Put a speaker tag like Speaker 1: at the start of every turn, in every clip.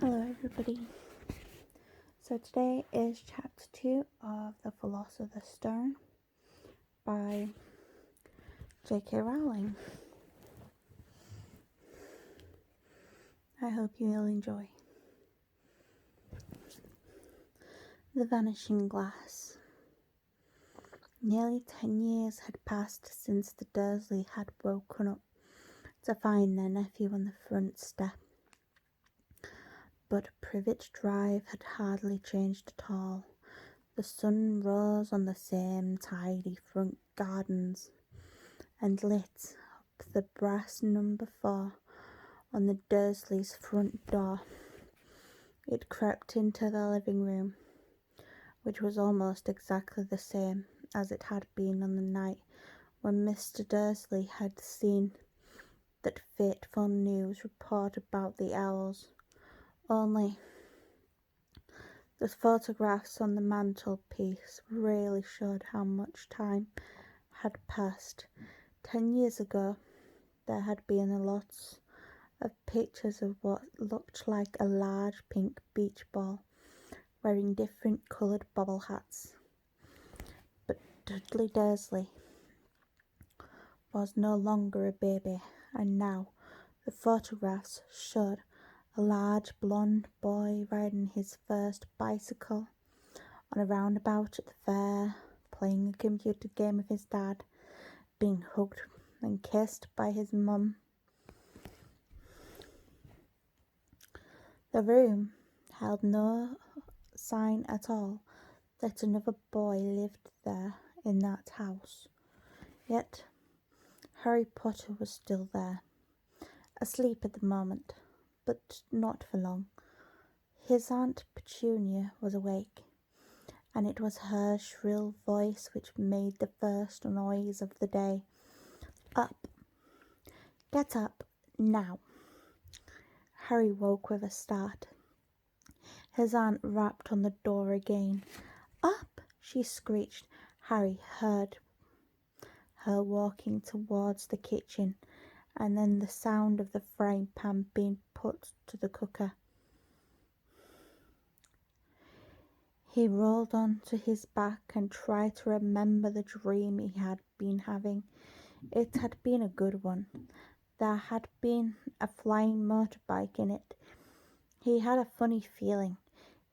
Speaker 1: Hello everybody. So today is chapter 2 of The Philosopher Stone by J.K. Rowling. I hope you will enjoy. The Vanishing Glass. Nearly 10 years had passed since the Dursley had woken up to find their nephew on the front step. But Privet Drive had hardly changed at all. The sun rose on the same tidy front gardens and lit up the brass number 4 on the Dursleys' front door. It crept into the living room, which was almost exactly the same as it had been on the night when Mr. Dursley had seen that fateful news report about the owls. Only the photographs on the mantelpiece really showed how much time had passed. 10 years ago, there had been lots of pictures of what looked like a large pink beach ball, wearing different coloured bobble hats. But Dudley Dursley was no longer a baby, and now the photographs showed a large blonde boy riding his first bicycle on a roundabout at the fair, playing a computer game with his dad, being hugged and kissed by his mum. The room held no sign at all that another boy lived there in that house. Yet Harry Potter was still there, asleep at the moment, but not for long. His Aunt Petunia was awake, and it was her shrill voice which made the first noise of the day. Up! Get up, now! Harry woke with a start. His aunt rapped on the door again. Up! She screeched. Harry heard her walking towards the kitchen, and then the sound of the frying pan being put to the cooker. He rolled onto his back and tried to remember the dream he had been having. It had been a good one. There had been a flying motorbike in it. He had a funny feeling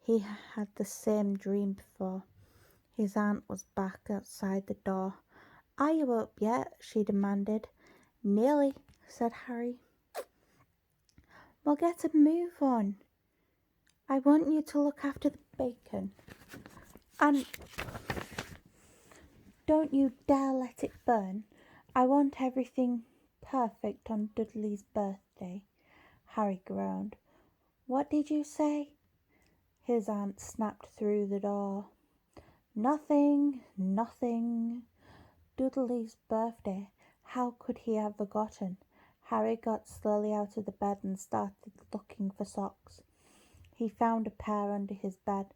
Speaker 1: he had the same dream before. His aunt was back outside the door. Are you up yet? She demanded. Nearly, said Harry. Well, get a move on. I want you to look after the bacon. And don't you dare let it burn. I want everything perfect on Dudley's birthday. Harry groaned. What did you say? His aunt snapped through the door. Nothing. Dudley's birthday. How could he have forgotten? Harry got slowly out of the bed and started looking for socks. He found a pair under his bed,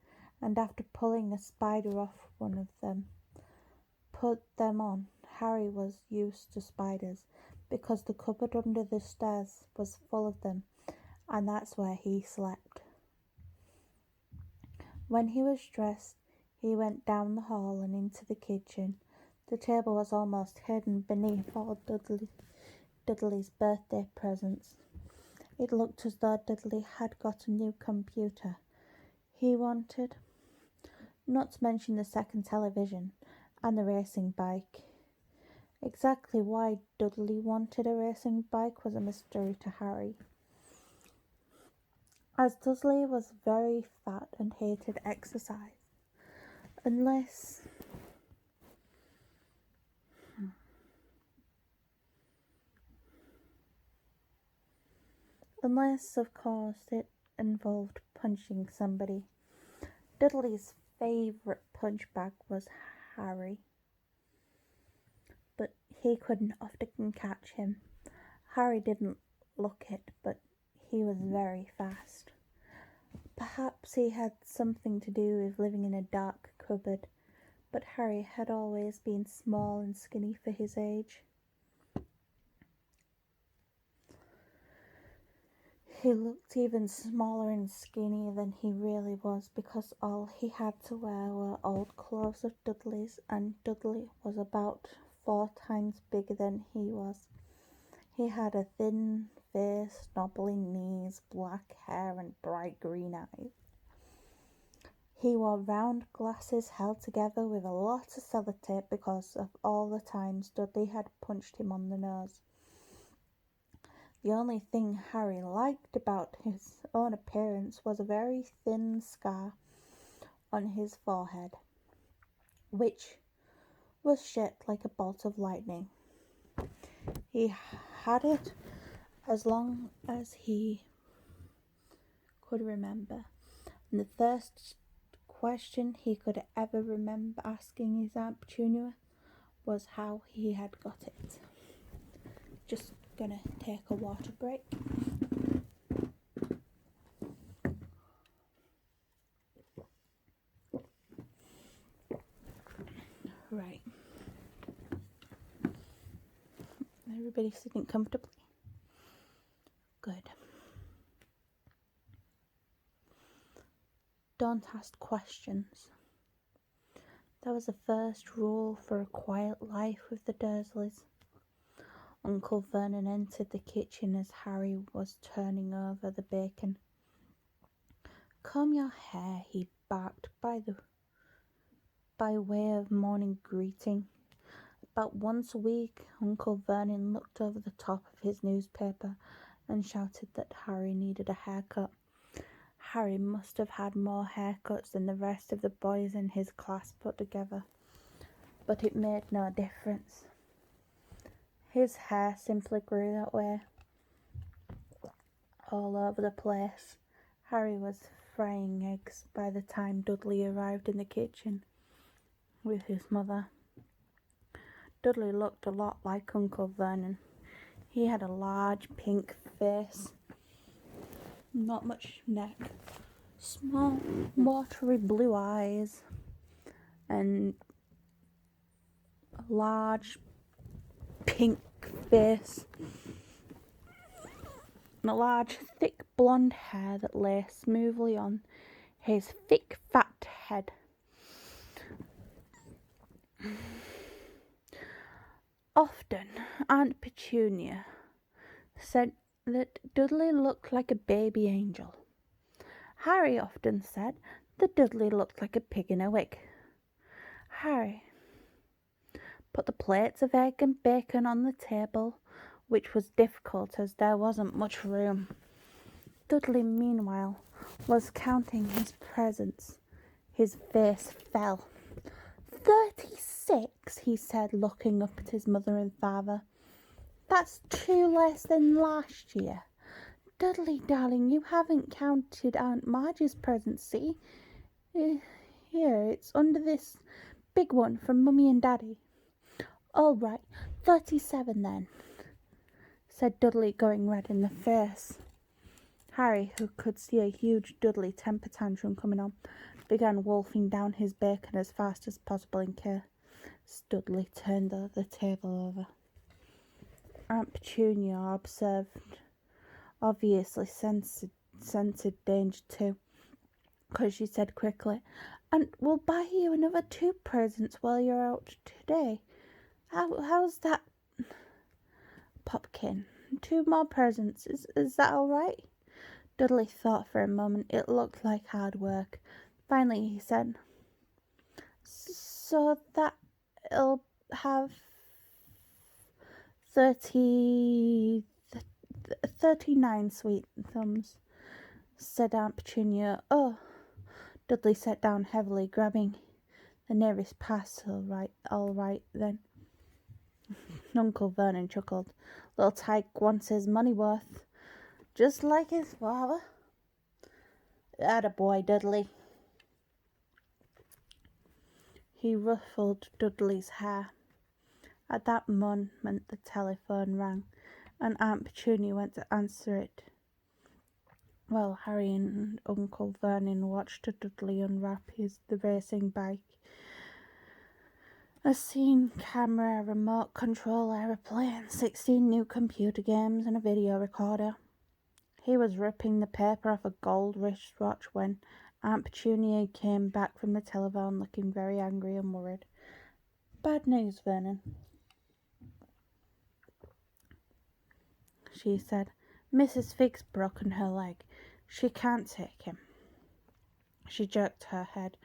Speaker 1: and after pulling a spider off one of them, put them on. Harry was used to spiders, because the cupboard under the stairs was full of them, and that's where he slept. When he was dressed, he went down the hall and into the kitchen. The table was almost hidden beneath all Dudley's birthday presents. It looked as though Dudley had got a new computer. He wanted, not to mention the second television and the racing bike. Exactly why Dudley wanted a racing bike was a mystery to Harry, as Dudley was very fat and hated exercise. Unless, of course, it involved punching somebody. Dudley's favourite punch bag was Harry, but he couldn't often catch him. Harry didn't look it, but he was very fast. Perhaps he had something to do with living in a dark cupboard, but Harry had always been small and skinny for his age. He looked even smaller and skinnier than he really was because all he had to wear were old clothes of Dudley's, and Dudley was about 4 times bigger than he was. He had a thin face, knobbling knees, black hair, and bright green eyes. He wore round glasses held together with a lot of sellotape because of all the times Dudley had punched him on the nose. The only thing Harry liked about his own appearance was a very thin scar on his forehead, which was shaped like a bolt of lightning. He had it as long as he could remember, and the first question he could ever remember asking his Aunt Petunia was how he had got it. Just gonna take a water break. Right. Everybody sitting comfortably? Good. Don't ask questions. That was the first rule for a quiet life with the Dursleys. Uncle Vernon entered the kitchen as Harry was turning over the bacon. "Comb your hair," he barked by way of morning greeting. About once a week, Uncle Vernon looked over the top of his newspaper and shouted that Harry needed a haircut. Harry must have had more haircuts than the rest of the boys in his class put together, but it made no difference. His hair simply grew that way, all over the place. Harry was frying eggs by the time Dudley arrived in the kitchen with his mother. Dudley looked a lot like Uncle Vernon. He had a large pink face, not much neck, small watery blue eyes, and a large pink face, and a large thick blonde hair that lay smoothly on his thick fat head. Often Aunt Petunia said that Dudley looked like a baby angel. Harry often said that Dudley looked like a pig in a wig. Harry put the plates of egg and bacon on the table, which was difficult as there wasn't much room. Dudley, meanwhile, was counting his presents. His face fell. 36, he said, looking up at his mother and father. "That's 2 less than last year. Dudley, darling, you haven't counted Aunt Marge's presents, see? Here, it's under this big one from Mummy and Daddy." "All right, 37 then," said Dudley, going red in the face. Harry, who could see a huge Dudley temper tantrum coming on, began wolfing down his bacon as fast as possible in case Dudley turned the table over. Aunt Petunia observed, obviously scented danger too, because she said quickly, "And we'll buy you another 2 presents while you're out today. How's that, Popkin? 2 more presents. Is that all right?" Dudley thought for a moment. It looked like hard work. Finally he said, "So that'll have 39 sweet thumbs," said Aunt Petunia. "Oh." Dudley sat down heavily, grabbing the nearest parcel. All right then." Uncle Vernon chuckled. "Little Tyke wants his money worth, just like his father." "Attaboy, Dudley." He ruffled Dudley's hair. At that moment the telephone rang, and Aunt Petunia went to answer it, while Harry and Uncle Vernon watched Dudley unwrap the racing bike. A scene camera, a remote control aeroplane, 16 new computer games, and a video recorder. He was ripping the paper off a gold wristwatch when Aunt Petunia came back from the telephone looking very angry and worried. "Bad news, Vernon," she said. "Mrs. Fig's broken her leg. She can't take him." She jerked her head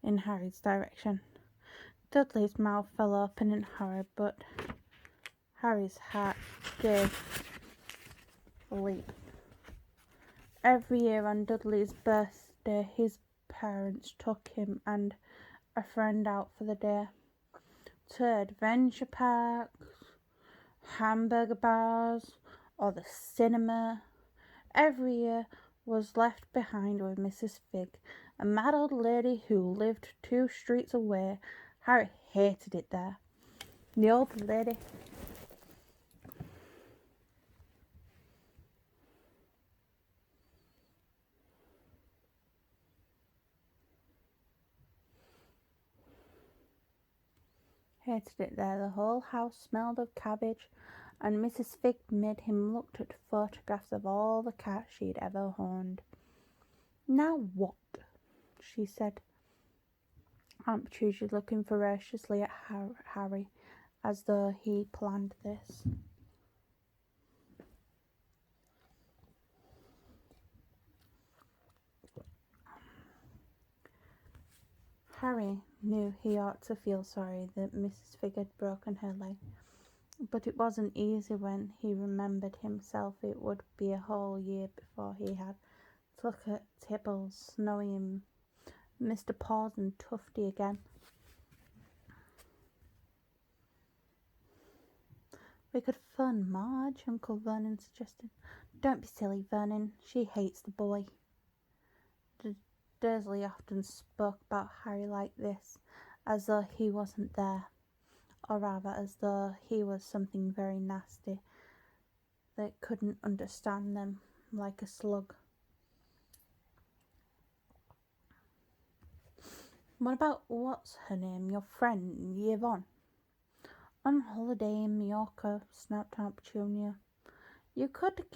Speaker 1: in Harry's direction. Dudley's mouth fell open in horror, but Harry's heart gave a leap. Every year on Dudley's birthday, his parents took him and a friend out for the day to adventure parks, hamburger bars, or the cinema. Every year was left behind with Mrs. Fig, a mad old lady who lived 2 streets away. Harry hated it there. The old lady The whole house smelled of cabbage, and Mrs. Fig made him look at photographs of all the cats she'd ever owned. "Now what?" she said. Aunt Petunia looking ferociously at Harry, as though he planned this. Harry knew he ought to feel sorry that Mrs. Fig had broken her leg, but it wasn't easy when he remembered himself. It would be a whole year before he had to look at Tibbles, Snowy, and Mr. Paws and Tufty again. "We could phone Marge," Uncle Vernon suggested. "Don't be silly, Vernon. She hates the boy." Dursley often spoke about Harry like this, as though he wasn't there, or rather as though he was something very nasty that couldn't understand them, like a slug. "What about what's her name, your friend, Yvonne?" "On holiday in Mallorca," snapped Aunt Petunia. "You could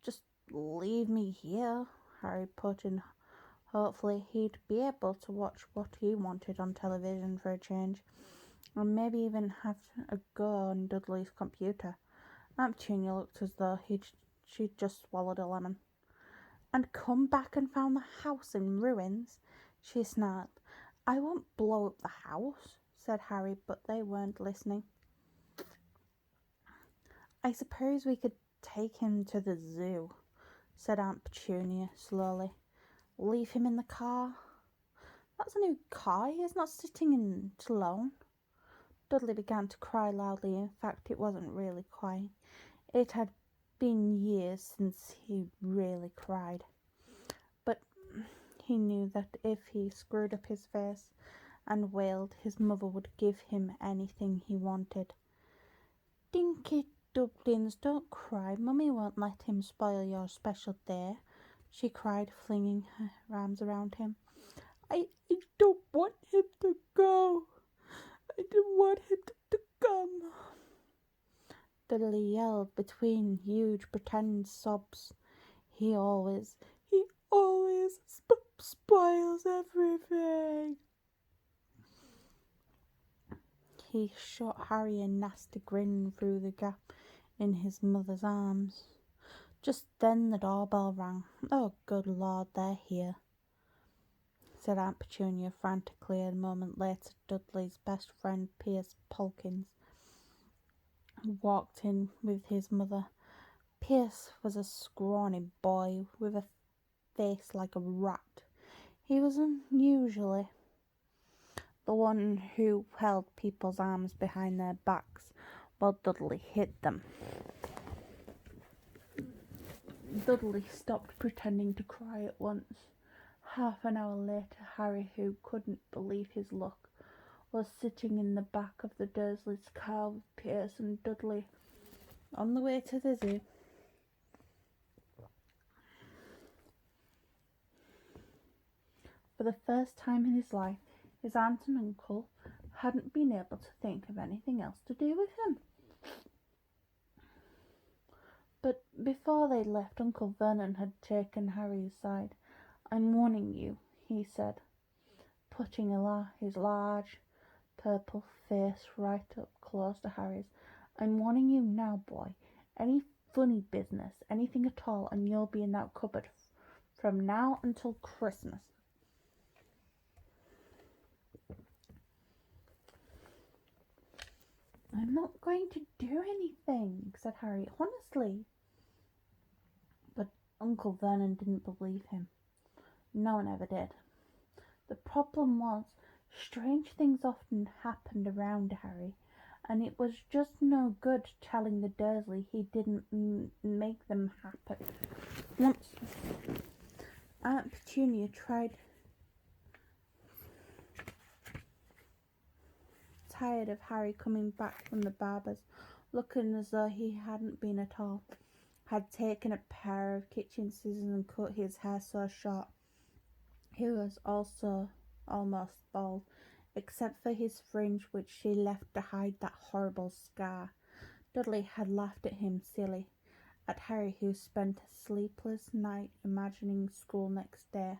Speaker 1: just leave me here," Harry put in. Hopefully he'd be able to watch what he wanted on television for a change, and maybe even have a go on Dudley's computer. Aunt Petunia looked as though she'd just swallowed a lemon. "And come back and found the house in ruins," she snarled. "I won't blow up the house," said Harry, but they weren't listening. "I suppose we could take him to the zoo," said Aunt Petunia slowly. "Leave him in the car." "That's a new car. He's not sitting in it alone." Dudley began to cry loudly. In fact, it wasn't really crying. It had been years since he really cried. But he knew that if he screwed up his face and wailed, his mother would give him anything he wanted. "Dinky Dublins, don't cry. Mummy won't let him spoil your special day," she cried, flinging her arms around him. I don't want him to go. I don't want him to come." Dudley yelled between huge pretend sobs. He always spoils everything." He shot Harry a nasty grin through the gap in his mother's arms. Just then the doorbell rang. "Oh, good Lord, they're here," said Aunt Petunia frantically. A moment later, Dudley's best friend, Pierce Polkins, walked in with his mother. Pierce was a scrawny boy with a face like a rat. He was unusually the one who held people's arms behind their backs while Dudley hit them. Dudley stopped pretending to cry at once. Half an hour later, Harry, who couldn't believe his luck, was sitting in the back of the Dursleys' car with Pierce and Dudley on the way to the zoo. For the first time in his life, his aunt and uncle hadn't been able to think of anything else to do with him. But Before they left, Uncle Vernon had taken Harry aside. "I'm warning you," he said, putting his large purple face right up close to Harry's. "I'm warning you now, boy. Any funny business, anything at all, and you'll be in that cupboard from now until Christmas." "I'm not going to do anything," said Harry, "honestly." But Uncle Vernon didn't believe him. No one ever did. The problem was, strange things often happened around Harry, and it was just no good telling the Dursley he didn't make them happen. Once Aunt Petunia tired of Harry coming back from the barber's, looking as though he hadn't been at all, had taken a pair of kitchen scissors and cut his hair so short. He was also almost bald, except for his fringe, which she left to hide that horrible scar. Dudley had laughed at him silly, at Harry, who spent a sleepless night imagining school next day,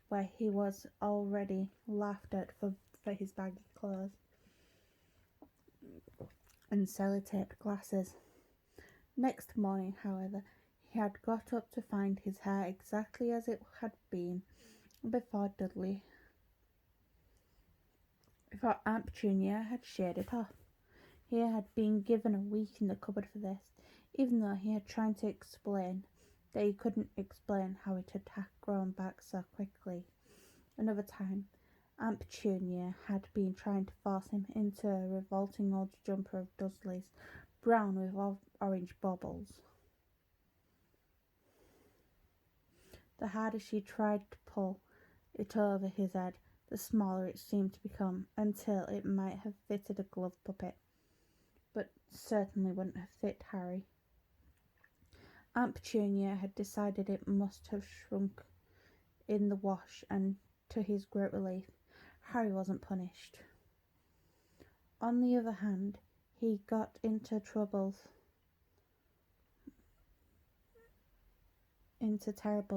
Speaker 1: where he was already laughed at for his baggy clothes and sellotaped glasses. Next morning, however, he had got up to find his hair exactly as it had been before Aunt Petunia had sheared it off. He had been given a week in the cupboard for this, even though he had tried to explain that he couldn't explain how it had grown back so quickly. Another time, Aunt Petunia had been trying to force him into a revolting old jumper of Dudley's, brown with orange baubles. The harder she tried to pull it over his head, the smaller it seemed to become, until it might have fitted a glove puppet, but certainly wouldn't have fit Harry. Aunt Petunia had decided it must have shrunk in the wash, and to his great relief, Harry wasn't punished. On the other hand, he got into terrible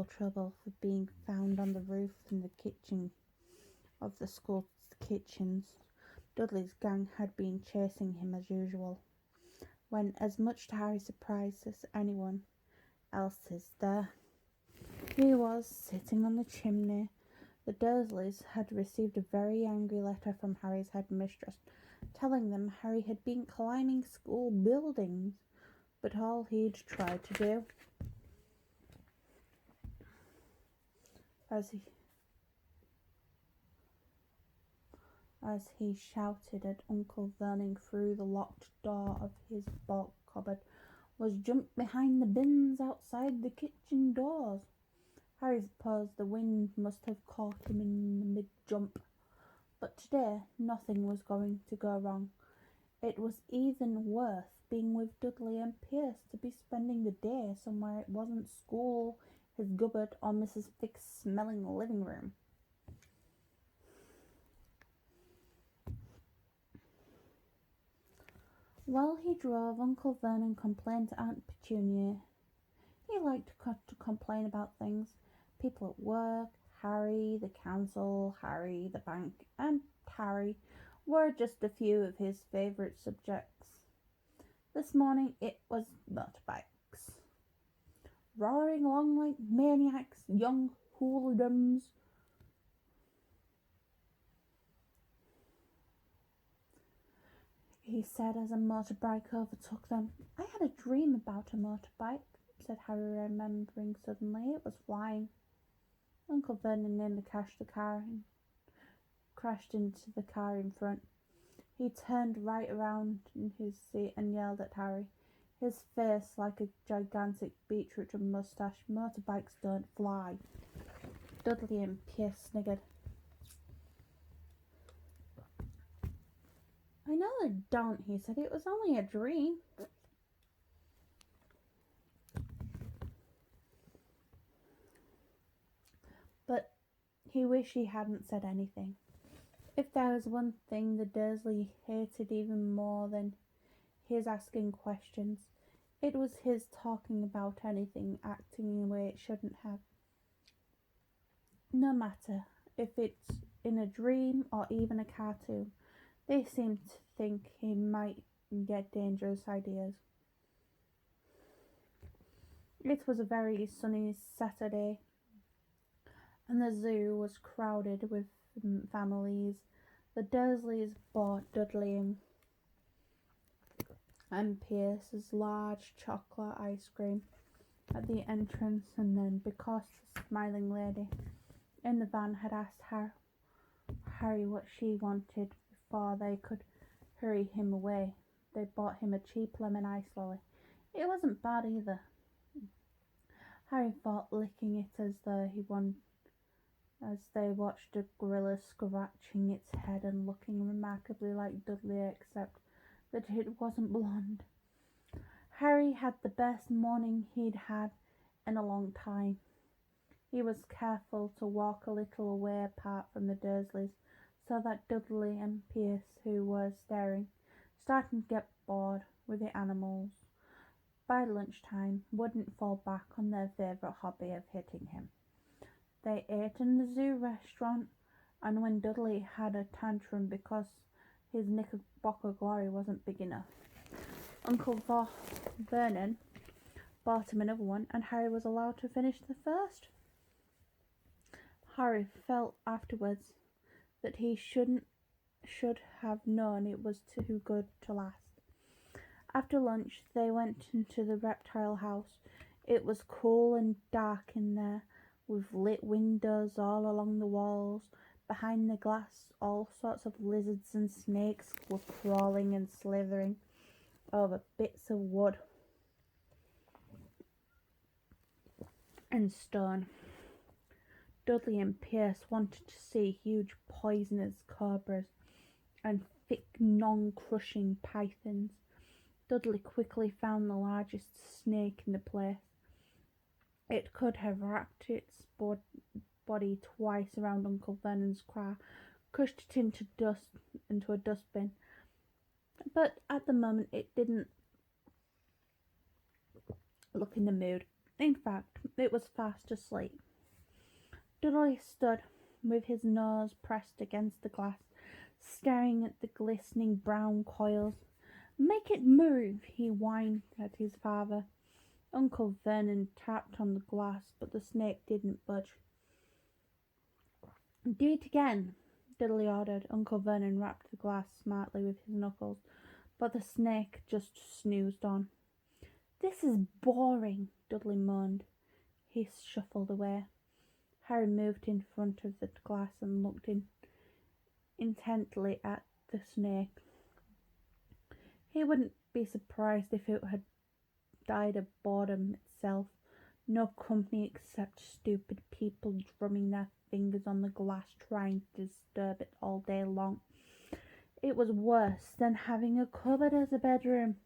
Speaker 1: trouble for being found on the roof in the kitchen of the school kitchens. Dudley's gang had been chasing him as usual, when, as much to Harry's surprise as anyone else's there, he was sitting on the chimney. The Dursleys had received a very angry letter from Harry's headmistress, telling them Harry had been climbing school buildings, but all he'd tried to do, as he shouted at Uncle Vernon through the locked door of his bulk cupboard, was jump behind the bins outside the kitchen doors. Harry supposed the wind must have caught him in the mid-jump, but today nothing was going to go wrong. It was even worth being with Dudley and Pierce to be spending the day somewhere it wasn't school, his cupboard, or Mrs. Fick's smelling living room. While he drove, Uncle Vernon complained to Aunt Petunia. He liked to complain about things. People at work, Harry, the council, Harry, the bank, and Harry were just a few of his favourite subjects. This morning it was motorbikes, roaring along like maniacs, young hooligans. He said as a motorbike overtook them. "I had a dream about a motorbike," said Harry, remembering suddenly. "It was flying." Uncle Vernon nearly crashed into the car in front. He turned right around in his seat and yelled at Harry, his face like a gigantic beetroot and moustache. "Motorbikes don't fly." Dudley and Pierce sniggered. "I know they don't," he said. "It was only a dream." But he wished he hadn't said anything. If there was one thing the Dursley hated even more than his asking questions, It was his talking about anything, acting in a way it shouldn't have. No matter if it's in a dream or even a cartoon, they seemed to think he might get dangerous ideas. It was a very sunny Saturday, and the zoo was crowded with families. The Dursleys bought Dudley and Pierce's large chocolate ice cream at the entrance, and then, because the smiling lady in the van had asked Harry what she wanted before they could hurry him away, they bought him a cheap lemon ice lolly. It wasn't bad either. Harry thought, licking it as though he won as they watched a gorilla scratching its head and looking remarkably like Dudley, except that it wasn't blonde. Harry had the best morning he'd had in a long time. He was careful to walk a little way apart from the Dursleys, so that Dudley and Pierce, who were starting to get bored with the animals by lunchtime, wouldn't fall back on their favourite hobby of hitting him. They ate in the zoo restaurant, and when Dudley had a tantrum because his Knickerbocker glory wasn't big enough, Uncle Vernon bought him another one, and Harry was allowed to finish the first. Harry felt afterwards that he should have known it was too good to last. After lunch, they went into the reptile house. It was cool and dark in there, with lit windows all along the walls. Behind the glass, all sorts of lizards and snakes were crawling and slithering over bits of wood and stone. Dudley and Pierce wanted to see huge poisonous cobras and thick, non-crushing pythons. Dudley quickly found the largest snake in the place. It could have wrapped its body twice around Uncle Vernon's car, crushed it into a dustbin, but at the moment it didn't look in the mood. In fact, it was fast asleep. Dudley stood with his nose pressed against the glass, staring at the glistening brown coils. "Make it move," he whined at his father. Uncle Vernon tapped on the glass, but the snake didn't budge. "Do it again," Dudley ordered. Uncle Vernon rapped the glass smartly with his knuckles, but the snake just snoozed on. "This is boring," Dudley moaned. He shuffled away. Harry moved in front of the glass and looked intently at the snake. He wouldn't be surprised if it had died of boredom itself. No company except stupid people drumming their fingers on the glass trying to disturb it all day long. It was worse than having a cupboard as a bedroom,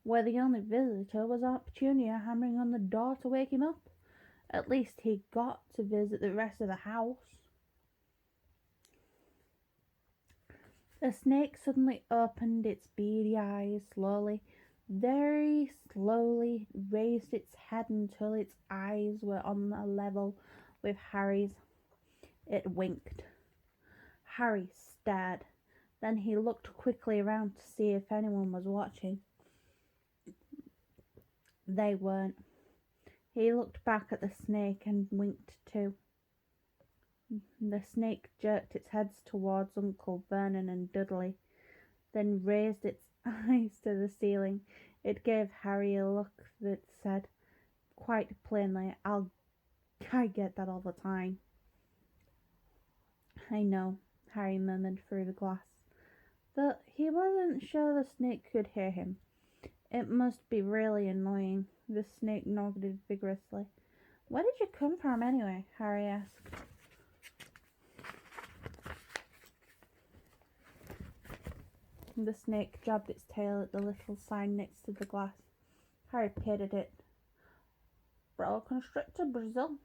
Speaker 1: where the only visitor was Aunt Petunia hammering on the door to wake him up. At least he got to visit the rest of the house. The snake suddenly opened its beady eyes slowly, very slowly, raised its head until its eyes were on a level with Harry's. It winked. Harry stared. Then he looked quickly around to see if anyone was watching. They weren't. He looked back at the snake and winked too. The snake jerked its head towards Uncle Vernon and Dudley, then raised its eyes to the ceiling. It gave Harry a look that said quite plainly, I get that all the time." "I know," Harry murmured through the glass, though he wasn't sure the snake could hear him. "It must be really annoying." The snake nodded vigorously. "Where did you come from, anyway?" Harry asked. The snake jabbed its tail at the little sign next to the glass. Harry peered at it. "Boa Constrictor, Brazil.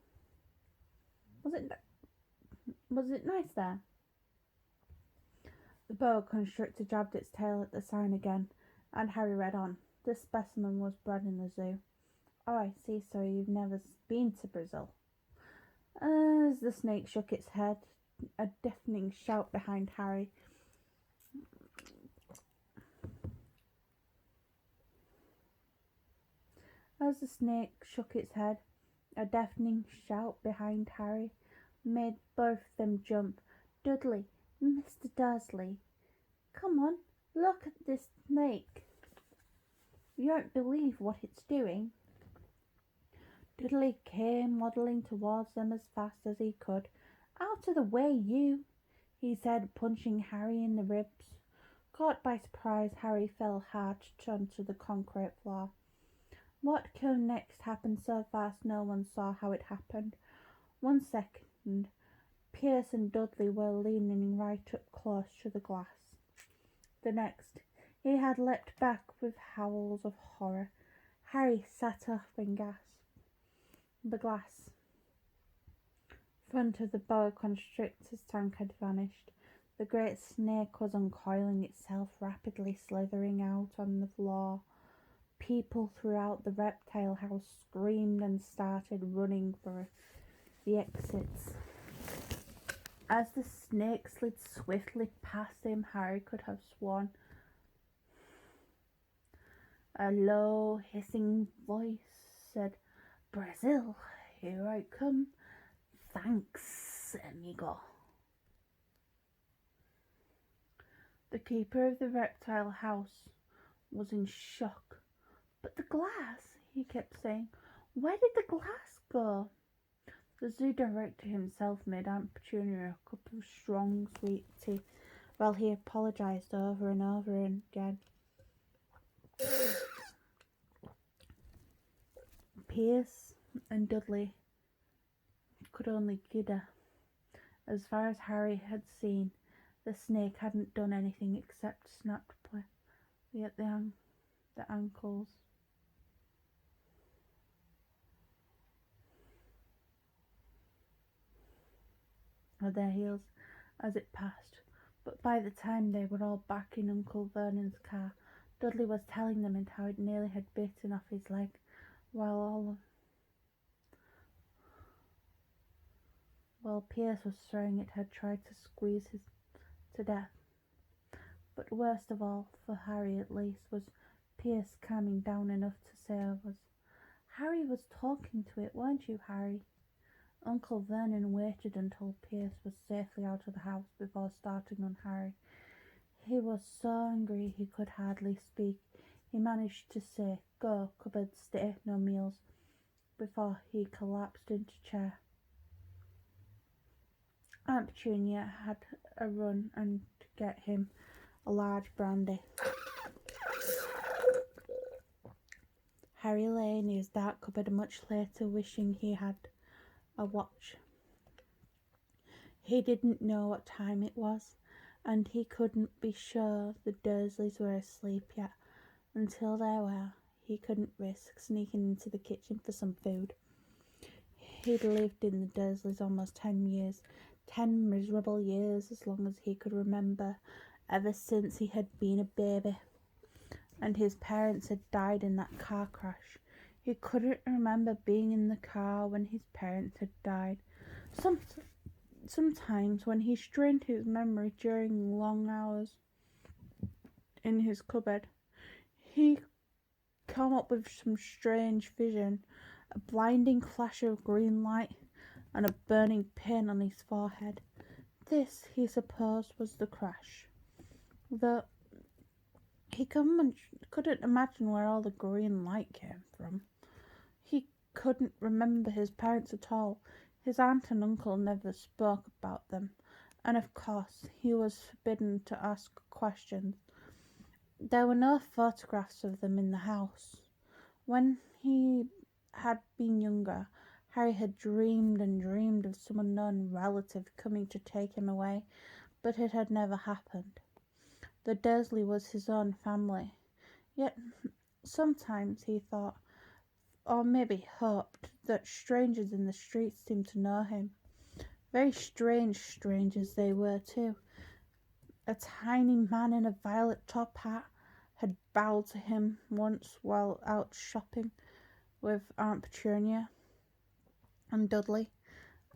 Speaker 1: Was it nice there?" The boa constrictor jabbed its tail at the sign again, and Harry read on. The specimen was bred in the zoo. Oh, I see, so you've never been to Brazil. As the snake shook its head, a deafening shout behind Harry. As the snake shook its head, a deafening shout behind Harry made both of them jump. Dudley, Mr. Dursley, come on, look at this snake. You won't believe what it's doing. Dudley came waddling towards them as fast as he could. Out of the way, you, he said, punching Harry in the ribs. Caught by surprise, Harry fell hard onto the concrete floor. What came next happened so fast no one saw how it happened. 1 second, Pierce and Dudley were leaning right up close to the glass. The next, he had leapt back with howls of horror. Harry sat up and gasped. The glass front of the boa constrictor's tank had vanished. The great snake was uncoiling itself, rapidly slithering out on the floor. People throughout the reptile house screamed and started running for the exits. As the snake slid swiftly past him, Harry could have sworn a low, hissing voice said, Brazil, here I come. Thanks, amigo. The keeper of the reptile house was in shock. But the glass, he kept saying. Where did the glass go? The zoo director himself made Aunt Petunia a cup of strong, sweet tea while he apologised over and over again. Pierce and Dudley could only gidder. As far as Harry had seen, the snake hadn't done anything except snap play at the ankles. Or their heels as it passed, but by the time they were all back in Uncle Vernon's car, Dudley was telling them how it nearly had bitten off his leg, while Pierce was throwing it had tried to squeeze his to death. But worst of all, for Harry at least, was Pierce calming down enough to say Harry was talking to it, weren't you, Harry? Uncle Vernon waited until Pierce was safely out of the house before starting on Harry. He was so angry he could hardly speak. He managed to say, Go, cupboard, stay, no meals, before he collapsed into a chair. Aunt Petunia had a run and to get him a large brandy. Harry lay in his dark cupboard much later, wishing he had a watch. He didn't know what time it was, and he couldn't be sure the Dursleys were asleep yet. Until they were, he couldn't risk sneaking into the kitchen for some food. He'd lived in the Dursleys almost 10 years, 10 miserable years, as long as he could remember, ever since he had been a baby. And his parents had died in that car crash. He couldn't remember being in the car when his parents had died. Sometimes when he strained his memory during long hours in his cupboard, he come up with some strange vision, a blinding flash of green light and a burning pain on his forehead. This, he supposed, was the crash. Though he couldn't imagine where all the green light came from. He couldn't remember his parents at all. His aunt and uncle never spoke about them, and of course he was forbidden to ask questions. There were no photographs of them in the house. When he had been younger, Harry had dreamed and dreamed of some unknown relative coming to take him away, but it had never happened. The Dursley was his own family. Yet sometimes he thought, or maybe hoped, that strangers in the streets seemed to know him. Very strange strangers they were too. A tiny man in a violet top hat, had bowed to him once while out shopping with Aunt Petunia and Dudley.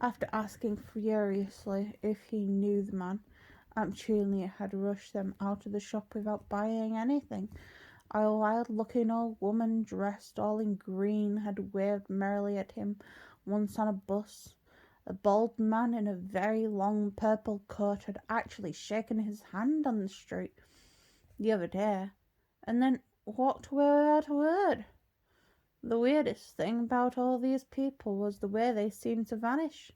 Speaker 1: After asking furiously if he knew the man, Aunt Petunia had rushed them out of the shop without buying anything. A wild-looking old woman dressed all in green had waved merrily at him once on a bus. A bald man in a very long purple coat had actually shaken his hand on the street the other day, and then walked away without a word. The weirdest thing about all these people was the way they seemed to vanish.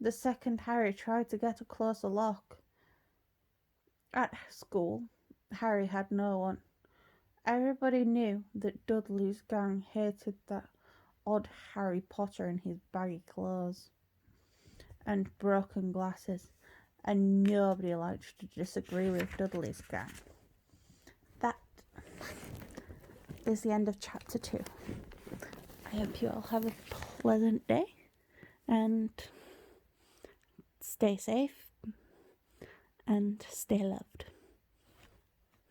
Speaker 1: The second Harry tried to get a closer look. At school, Harry had no one. Everybody knew that Dudley's gang hated that odd Harry Potter in his baggy clothes and broken glasses, and nobody liked to disagree with Dudley's gang. That is the end of chapter 2. I hope you all have a pleasant day and stay safe and stay loved.